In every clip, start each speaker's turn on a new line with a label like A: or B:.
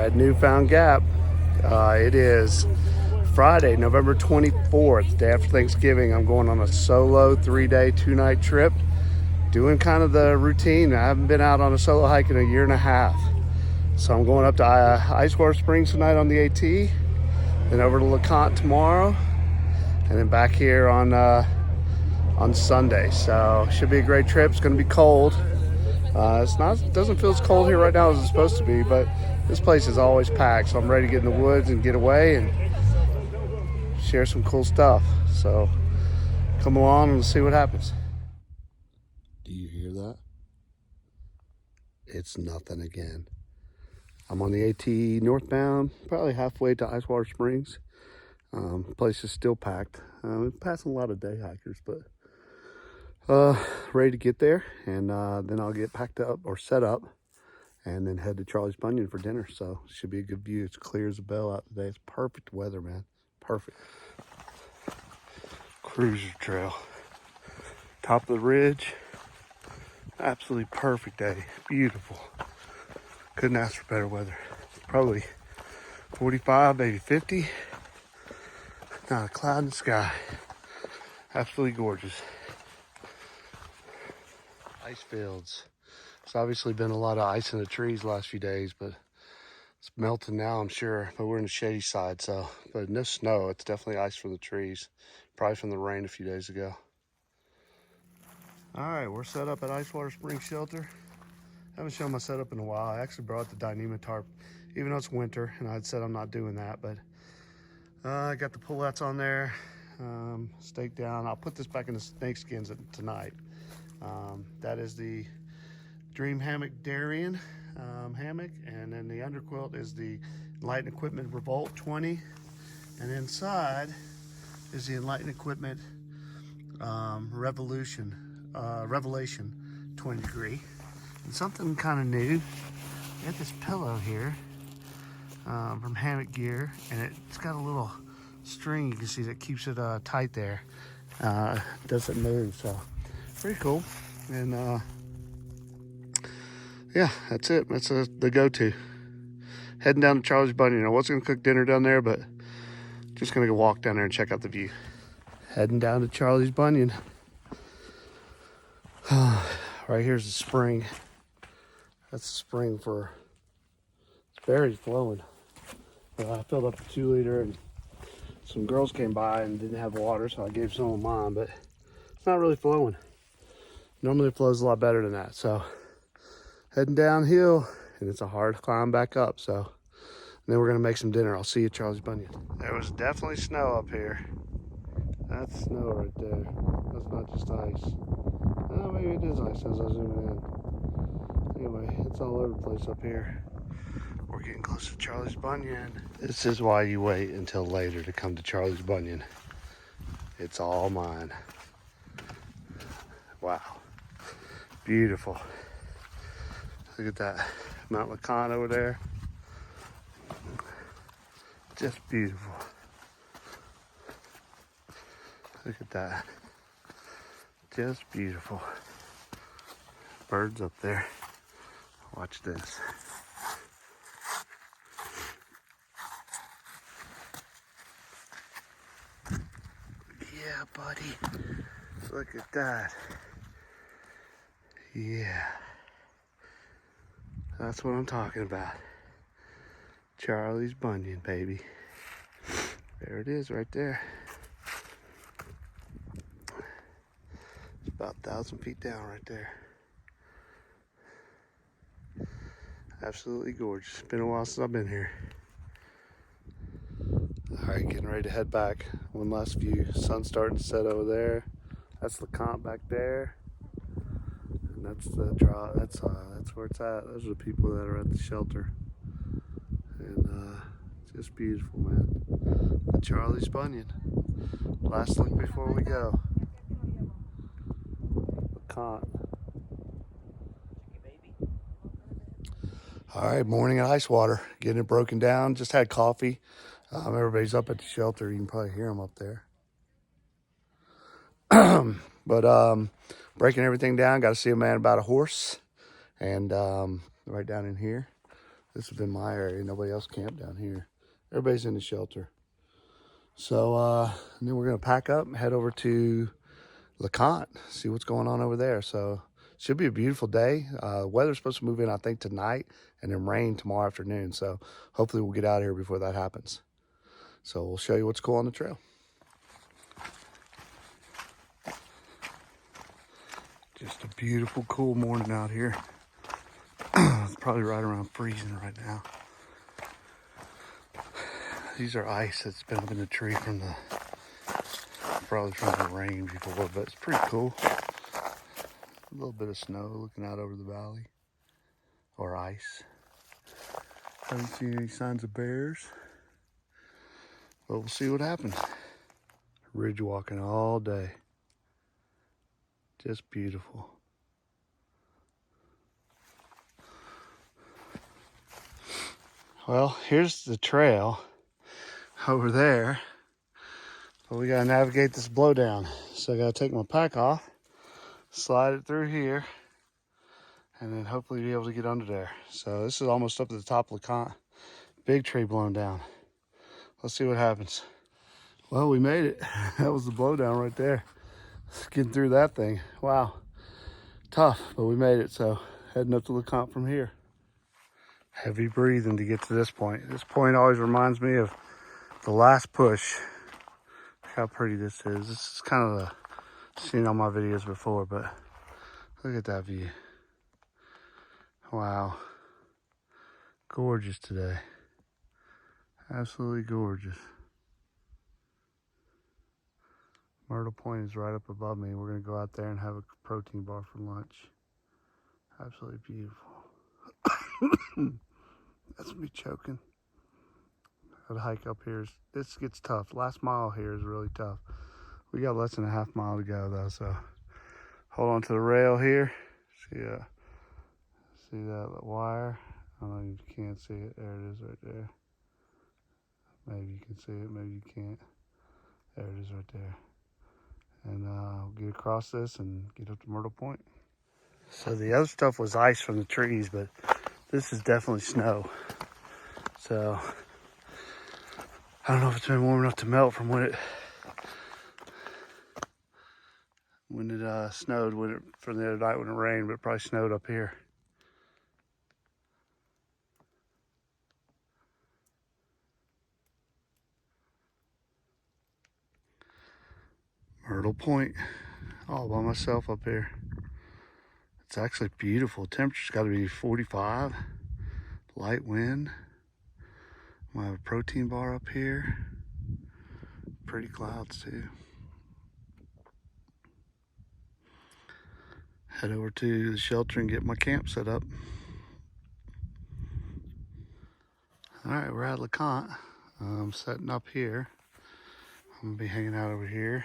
A: at Newfound Gap. It is Friday, November 24th, day after Thanksgiving. I'm going on a solo 3-day, 2-night trip, doing kind of the routine. I haven't been out on a solo hike in a year and a half. So I'm going up to Icewater Springs tonight on the AT, then over to Leconte tomorrow, and then back here on Sunday. So should be a great trip. It's going to be cold. It doesn't feel as cold here right now as it's supposed to be, but this place is always packed, so I'm ready to get in the woods and get away and share some cool stuff. So come along and see what happens. Do you hear that? It's nothing again. I'm on the AT northbound, probably halfway to Icewater Springs. The place is still packed. We're passing a lot of day hikers, but ready to get there, and then I'll get packed up or set up and then head to Charlie's Bunion for dinner. So it should be a good view. It's clear as a bell out today. It's perfect weather, man. Perfect. Cruiser trail. Top of the ridge. Absolutely perfect day. Beautiful. Couldn't ask for better weather. Probably 45, maybe 50. Not a cloud in the sky. Absolutely gorgeous. Ice fields. There's obviously been a lot of ice in the trees the last few days, but it's melting now, I'm sure. But we're in the shady side, but no snow. It's definitely ice from the trees. Probably from the rain a few days ago. All right, we're set up at Icewater Springs Shelter. Haven't shown my setup in a while. I actually brought the Dyneema tarp, even though it's winter, and I'd said I'm not doing that, but I got the pullets on there, staked down. I'll put this back in the snake skins tonight. That is the Dream Hammock Darien hammock, and then the underquilt is the Enlightened Equipment Revolt 20, and inside is the Enlightened Equipment Revelation 20 degree. And something kind of new, I got this pillow here from Hammock Gear, and it's got a little string you can see that keeps it tight there. Doesn't move, so pretty cool. And yeah, that's it. That's the go-to. Heading down to Charlie's Bunion. I was going to cook dinner down there, but just going to go walk down there and check out the view. Heading down to Charlie's Bunion. Right here's the spring. That's the spring for it's berries flowing. I filled up the 2-liter, and some girls came by and didn't have water, so I gave some of mine, but it's not really flowing. Normally it flows a lot better than that. So heading downhill, and it's a hard climb back up. So then we're gonna make some dinner. I'll see you at Charlie's Bunion. There was definitely snow up here. That's snow right there. That's not just ice. Oh, maybe it is ice as I zoom in. Anyway, it's all over the place up here. We're getting close to Charlie's Bunion. This is why you wait until later to come to Charlie's Bunion. It's all mine. Wow. Beautiful. Look at that. Mount Leconte over there. Just beautiful. Look at that. Just beautiful. Birds up there. Watch this. Yeah, buddy. Look at that. Yeah. That's what I'm talking about. Charlie's Bunion, baby. There it is right there. It's about 1,000 feet down right there. Absolutely gorgeous. Been a while since I've been here. All right, getting ready to head back. One last view. Sun's starting to set over there. That's Leconte back there. And that's the draw. That's where it's at. Those are the people that are at the shelter. And just beautiful, man. The Charlie's Bunion. Last look before we go. Leconte. All right, morning at Icewater. Getting it broken down. Just had coffee. Everybody's up at the shelter. You can probably hear them up there. But breaking everything down. Got to see a man about a horse. And right down in here. This has been my area. Nobody else camped down here. Everybody's in the shelter. So and then we're gonna pack up and head over to Leconte, see what's going on over there. So should be a beautiful day. Weather's supposed to move in, I think, tonight, and then rain tomorrow afternoon. So hopefully we'll get out of here before that happens. So we'll show you what's cool on the trail. Just a beautiful, cool morning out here. It's probably right around freezing right now. These are ice that's been up in the tree from the rain before, but it's pretty cool. A little bit of snow looking out over the valley, or ice. Haven't seen any signs of bears, but we'll see what happens. Ridge walking all day. Just beautiful. Well, here's the trail over there, but we gotta navigate this blowdown. So I gotta take my pack off, slide it through here, and then hopefully be able to get under there. So this is almost up to the top of Leconte. Big tree blown down. Let's see what happens. Well, we made it. That was the blowdown right there. Getting through that thing. Wow. Tough, but we made it. So heading up to Leconte from here. Heavy breathing to get to this point. This point always reminds me of the last push. Look how pretty this is. This is kind of seen on my videos before, but look at that view. Wow. Gorgeous today. Absolutely gorgeous. Myrtle Point is right up above me. We're going to go out there and have a protein bar for lunch. Absolutely beautiful. That's me choking. That hike up here, this gets tough. Last mile here is really tough. We got less than a half mile to go though, so hold on to the rail here. See that wire? I don't know if you can't see it. There it is right there. Maybe you can see it, maybe you can't. There it is right there. And we'll get across this and get up to Myrtle Point. So the other stuff was ice from the trees, but this is definitely snow. So I don't know if it's been warm enough to melt from when it snowed, from the other night when it rained, but it probably snowed up here. Myrtle Point, all by myself up here. It's actually beautiful. Temperature's got to be 45, light wind. I have a protein bar up here. Pretty clouds too. Head over to the shelter and get my camp set up. All right, we're at Leconte. I'm setting up here. I'm gonna be hanging out over here.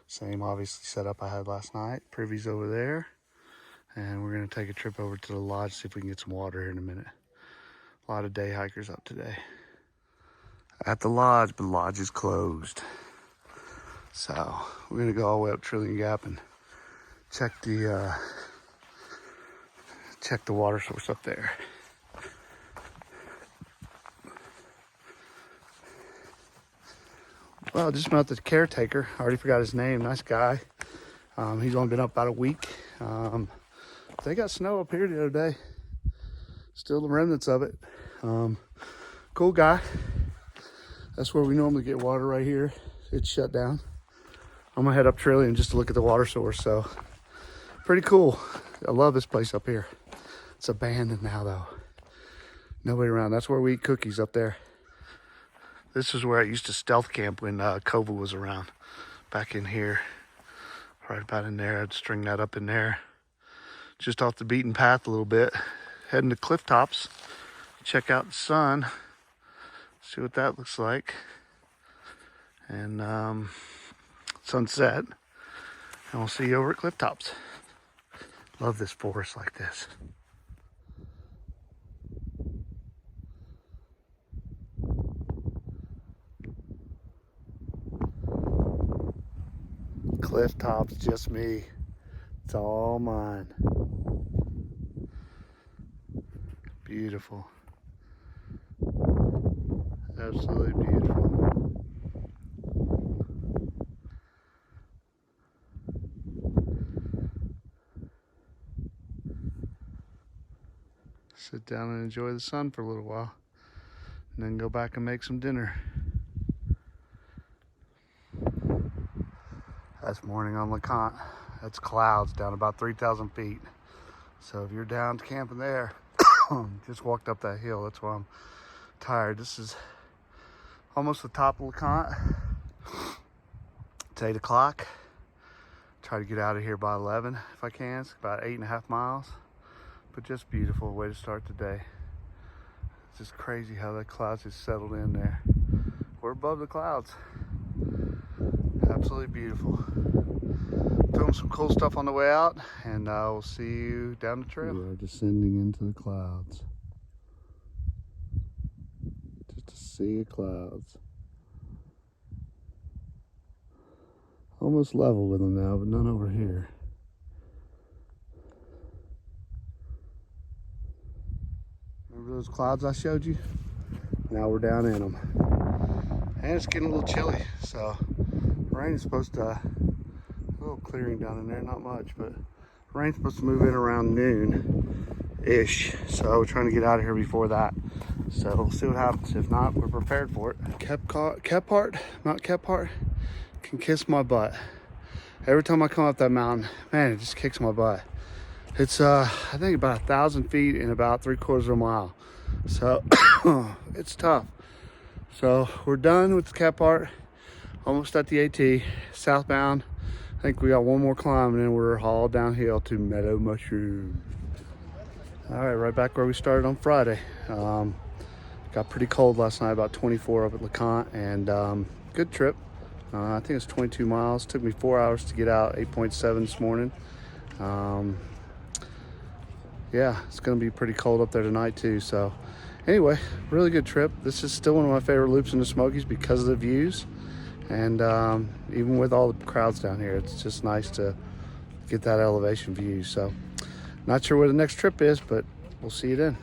A: Same obviously setup I had last night. Privy's over there. And we're gonna take a trip over to the lodge, see if we can get some water here in a minute. A lot of day hikers up today. At the lodge, but the lodge is closed. So we're gonna go all the way up Trillion Gap and check the water source up there. Well, just met the caretaker. I already forgot his name. Nice guy. He's only been up about a week. They got snow up here the other day. Still the remnants of it. Cool guy. That's where we normally get water right here. It's shut down. I'm gonna head up Trillion just to look at the water source. So pretty cool. I love this place up here. It's abandoned now though. Nobody around. That's where we eat cookies up there. This is where I used to stealth camp when Kova was around. Back in here. Right about in there. I'd string that up in there. Just off the beaten path a little bit. Heading to Clifftops. Check out the sun. See what that looks like. And sunset. And we'll see you over at Clifftops. Love this forest like this. Clifftops, just me. It's all mine. Beautiful. Absolutely beautiful. Sit down and enjoy the sun for a little while, and then go back and make some dinner. That's morning on Leconte. That's clouds down about 3,000 feet. So if you're down camping there, just walked up that hill. That's why I'm tired. This is almost the top of Leconte. It's 8 o'clock. Try to get out of here by 11 if I can. It's about 8.5 miles, but just beautiful way to start the day. It's just crazy how the clouds just settled in there. We're above the clouds. Absolutely beautiful. Film some cool stuff on the way out, and I will see you down the trail. We are descending into the clouds. Just a sea of clouds. Almost level with them now, but none over here. Remember those clouds I showed you? Now we're down in them. And it's getting a little chilly, so rain is supposed to, a little clearing down in there, not much, but rain's supposed to move in around noon-ish. So we're trying to get out of here before that. So we'll see what happens. If not, we're prepared for it. Mount Kephart can kiss my butt. Every time I come up that mountain, man, it just kicks my butt. It's I think about 1,000 feet in about 3/4 of a mile. So it's tough. So we're done with the Kephart, almost at the AT, southbound. I think we got one more climb and then we're hauled downhill to Meadow Mushroom. All right back where we started on Friday. Got pretty cold last night, about 24 up at Leconte, and good trip. I think it's 22 miles. Took me 4 hours to get out, 8.7 this morning. Yeah, it's gonna be pretty cold up there tonight too. So anyway, really good trip. This is still one of my favorite loops in the Smokies because of the views. And even with all the crowds down here, it's just nice to get that elevation view. So not sure where the next trip is, but we'll see you then.